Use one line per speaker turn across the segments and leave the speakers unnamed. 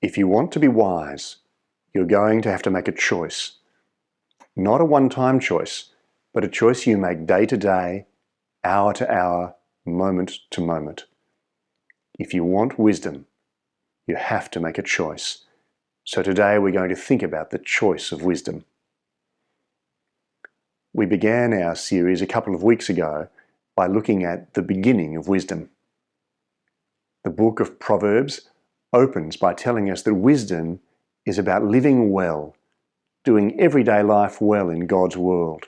If you want to be wise, you're going to have to make a choice. Not a one-time choice, but a choice you make day to day, hour to hour, moment to moment. If you want wisdom, you have to make a choice. So today we're going to think about the choice of wisdom. We began our series a couple of weeks ago by looking at the beginning of wisdom. The book of Proverbs opens by telling us that wisdom is about living well, doing everyday life well in God's world.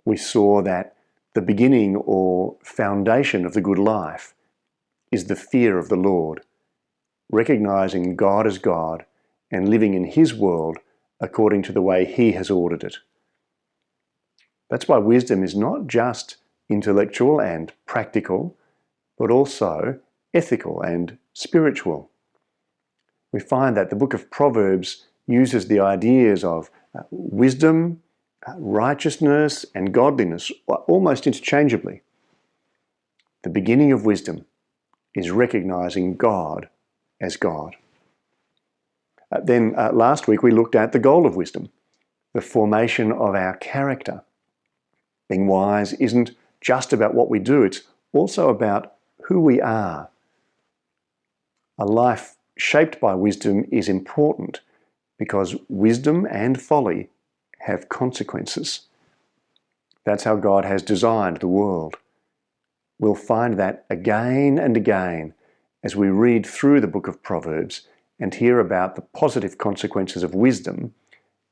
We saw that the beginning or foundation of the good life is the fear of the Lord, recognizing God as God and living in His world according to the way He has ordered it. That's why wisdom is not just intellectual and practical, but also ethical and spiritual. We find that the book of Proverbs uses the ideas of wisdom, righteousness, and godliness almost interchangeably. The beginning of wisdom is recognizing God as God. Then last week we looked at the goal of wisdom, the formation of our character. Being wise isn't just about what we do, it's also about who we are. A life shaped by wisdom is important because wisdom and folly have consequences. That's how God has designed the world. We'll find that again and again as we read through the book of Proverbs and hear about the positive consequences of wisdom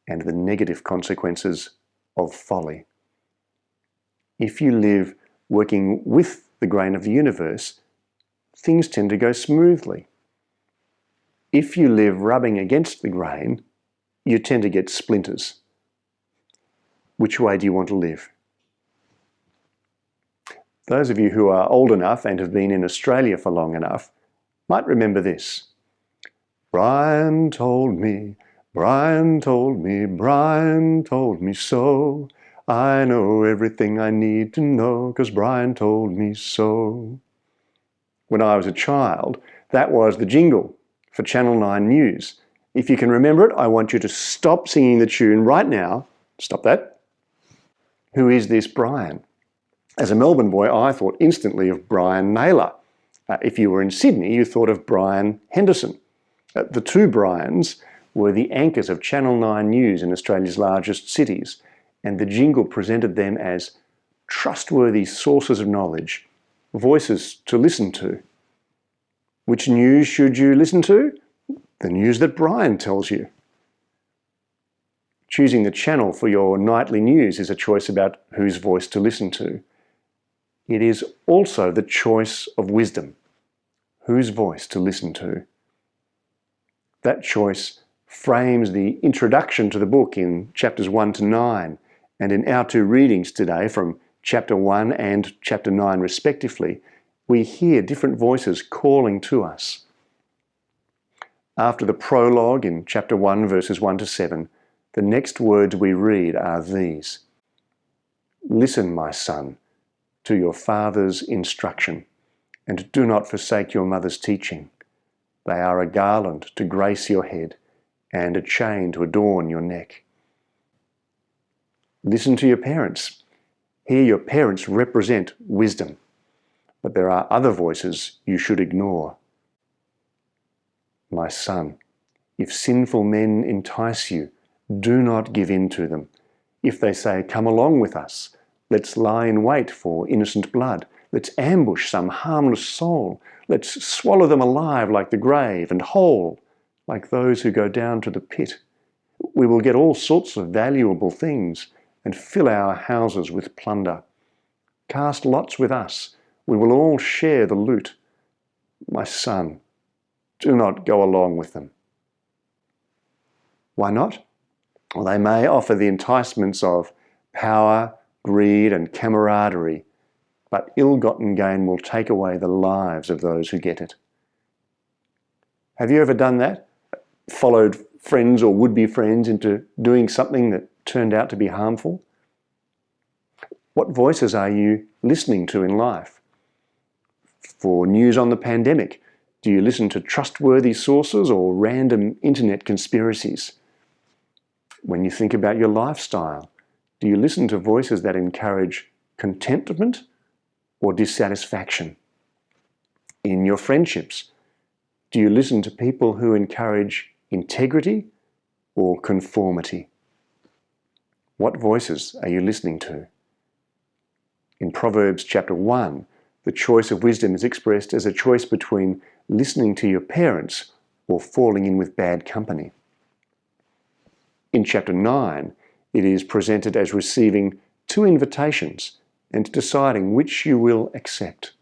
and the negative consequences of folly. If you live working with the grain of the universe, things tend to go smoothly. If you live rubbing against the grain, you tend to get splinters. Which way do you want to live? Those of you who are old enough and have been in Australia for long enough might remember this. Brian told me, Brian told me, Brian told me so. I know everything I need to know 'cause Brian told me so. When I was a child, that was the jingle for Channel 9 News. If you can remember it, I want you to stop singing the tune right now. Stop that. Who is this Brian? As a Melbourne boy, I thought instantly of Brian Naylor. If you were in Sydney, you thought of Brian Henderson. The two Brians were the anchors of Channel 9 News in Australia's largest cities, and the jingle presented them as trustworthy sources of knowledge, voices to listen to. Which news should you listen to? The news that Brian tells you. Choosing the channel for your nightly news is a choice about whose voice to listen to. It is also the choice of wisdom, whose voice to listen to. That choice frames the introduction to the book in chapters 1 to 9, and in our two readings today from chapter 1 and chapter 9 respectively, we hear different voices calling to us. After the prologue in chapter 1 verses 1 to 7, the next words we read are these. Listen, my son, to your father's instruction, and do not forsake your mother's teaching. They are a garland to grace your head, and a chain to adorn your neck. Listen to your parents. Here your parents represent wisdom, but there are other voices you should ignore. My son, if sinful men entice you, do not give in to them. If they say, come along with us, let's lie in wait for innocent blood, let's ambush some harmless soul, let's swallow them alive like the grave and whole, like those who go down to the pit. We will get all sorts of valuable things and fill our houses with plunder. Cast lots with us, we will all share the loot. My son, do not go along with them. Why not? Well, they may offer the enticements of power, greed, and camaraderie, but ill-gotten gain will take away the lives of those who get it. Have you ever done that? Followed friends or would-be friends into doing something that turned out to be harmful? What voices are you listening to in life? For news on the pandemic, Do you listen to trustworthy sources or random internet conspiracies? When you think about your lifestyle, do you listen to voices that encourage contentment or dissatisfaction? In your friendships, do you listen to people who encourage integrity or conformity? What voices are you listening to? In Proverbs chapter 1, the choice of wisdom is expressed as a choice between listening to your parents or falling in with bad company. In chapter 9, it is presented as receiving 2 invitations and deciding which you will accept.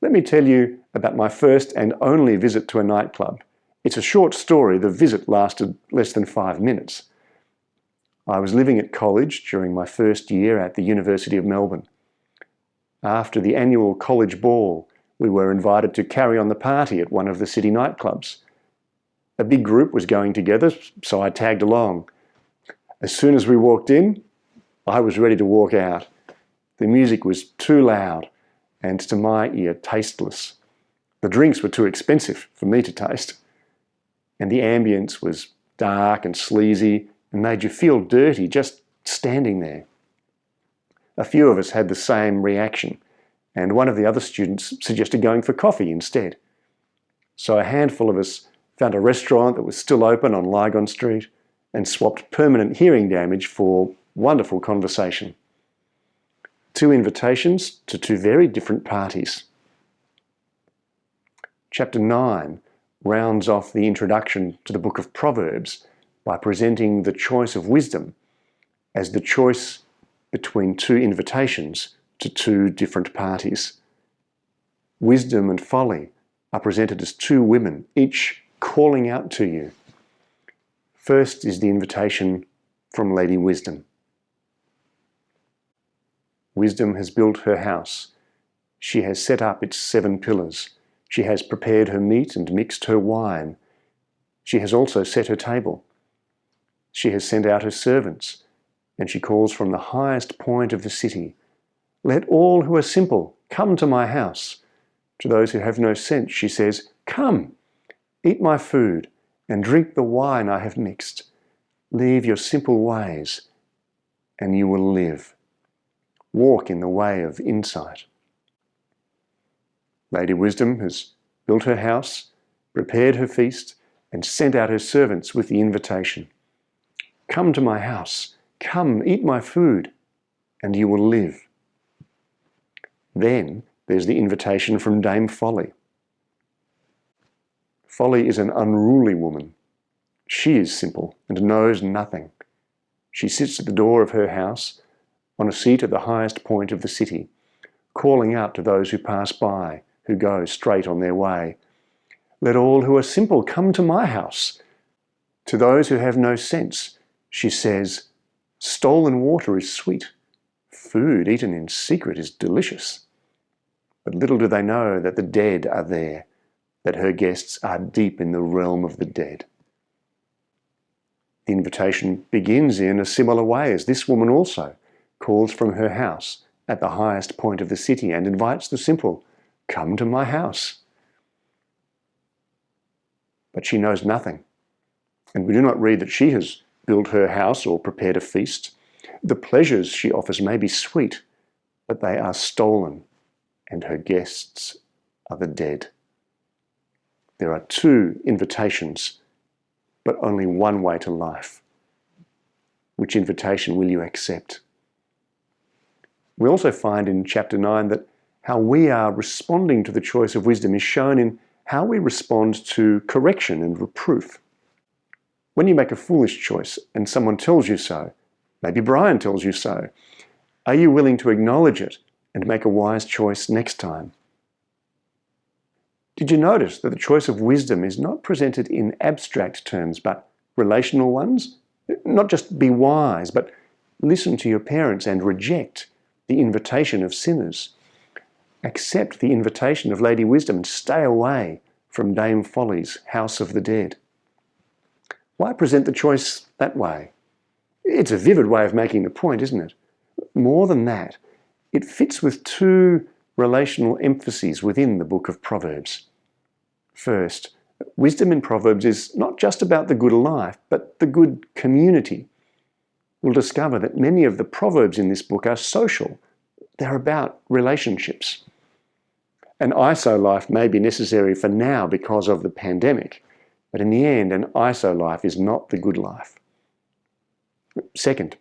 Let me tell you about my first and only visit to a nightclub. It's a short story. The visit lasted less than 5 minutes. I was living at college during my first year at the University of Melbourne. After the annual college ball, we were invited to carry on the party at one of the city nightclubs. A big group was going together, so I tagged along. As soon as we walked in, I was ready to walk out. The music was too loud and, to my ear, tasteless. The drinks were too expensive for me to taste. And the ambience was dark and sleazy and made you feel dirty just standing there. A few of us had the same reaction, and one of the other students suggested going for coffee instead. So a handful of us found a restaurant that was still open on Lygon Street and swapped permanent hearing damage for wonderful conversation. 2 invitations to 2 very different parties. Chapter 9 rounds off the introduction to the book of Proverbs by presenting the choice of wisdom as the choice between 2 invitations to 2 different parties. Wisdom and folly are presented as 2 women, each calling out to you. First is the invitation from Lady Wisdom. Wisdom has built her house. She has set up its 7 pillars. She has prepared her meat and mixed her wine. She has also set her table. She has sent out her servants, and she calls from the highest point of the city, "Let all who are simple come to my house." To those who have no sense, she says, "Come, eat my food and drink the wine I have mixed. Leave your simple ways, and you will live. Walk in the way of insight." Lady Wisdom has built her house, prepared her feast, and sent out her servants with the invitation. "Come to my house, come eat my food, and you will live." Then there's the invitation from Dame Folly. Folly is an unruly woman. She is simple and knows nothing. She sits at the door of her house, on a seat at the highest point of the city, calling out to those who pass by, who go straight on their way. "Let all who are simple come to my house." To those who have no sense, she says, "Stolen water is sweet. Food eaten in secret is delicious." But little do they know that the dead are there, that her guests are deep in the realm of the dead. The invitation begins in a similar way as this woman also calls from her house at the highest point of the city and invites the simple, "Come to my house." But she knows nothing, and we do not read that she has built her house or prepared a feast. The pleasures she offers may be sweet, but they are stolen, and her guests are the dead. There are 2 invitations, but only one way to life. Which invitation will you accept? We also find in chapter 9 that how we are responding to the choice of wisdom is shown in how we respond to correction and reproof. When you make a foolish choice and someone tells you so, maybe Brian tells you so, are you willing to acknowledge it and make a wise choice next time? Did you notice that the choice of wisdom is not presented in abstract terms, but relational ones? Not just be wise, but listen to your parents and reject the invitation of sinners. Accept the invitation of Lady Wisdom and stay away from Dame Folly's house of the dead. Why present the choice that way? It's a vivid way of making the point, isn't it? More than that, it fits with 2 relational emphases within the book of Proverbs. First, wisdom in Proverbs is not just about the good life, but the good community. We'll discover that many of the Proverbs in this book are social. They're about relationships. An ISO life may be necessary for now because of the pandemic, but in the end, an ISO life is not the good life. Second,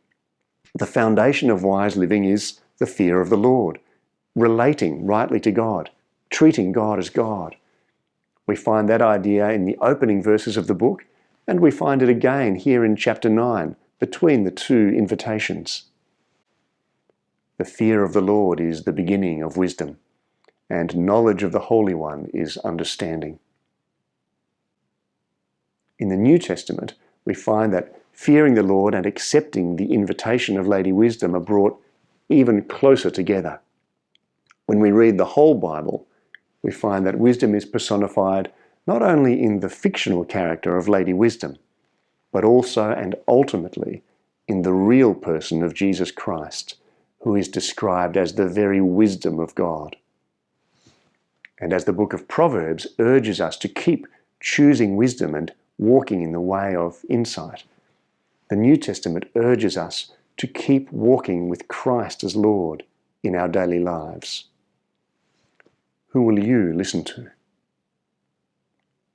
the foundation of wise living is the fear of the Lord, relating rightly to God, treating God as God. We find that idea in the opening verses of the book, and we find it again here in chapter 9, between the two invitations. The fear of the Lord is the beginning of wisdom, and knowledge of the Holy One is understanding. In the New Testament, we find that fearing the Lord and accepting the invitation of Lady Wisdom are brought even closer together. When we read the whole Bible, we find that wisdom is personified not only in the fictional character of Lady Wisdom, but also and ultimately in the real person of Jesus Christ, who is described as the very wisdom of God. And as the book of Proverbs urges us to keep choosing wisdom and walking in the way of insight, the New Testament urges us to keep walking with Christ as Lord in our daily lives. Who will you listen to?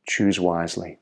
Choose wisely.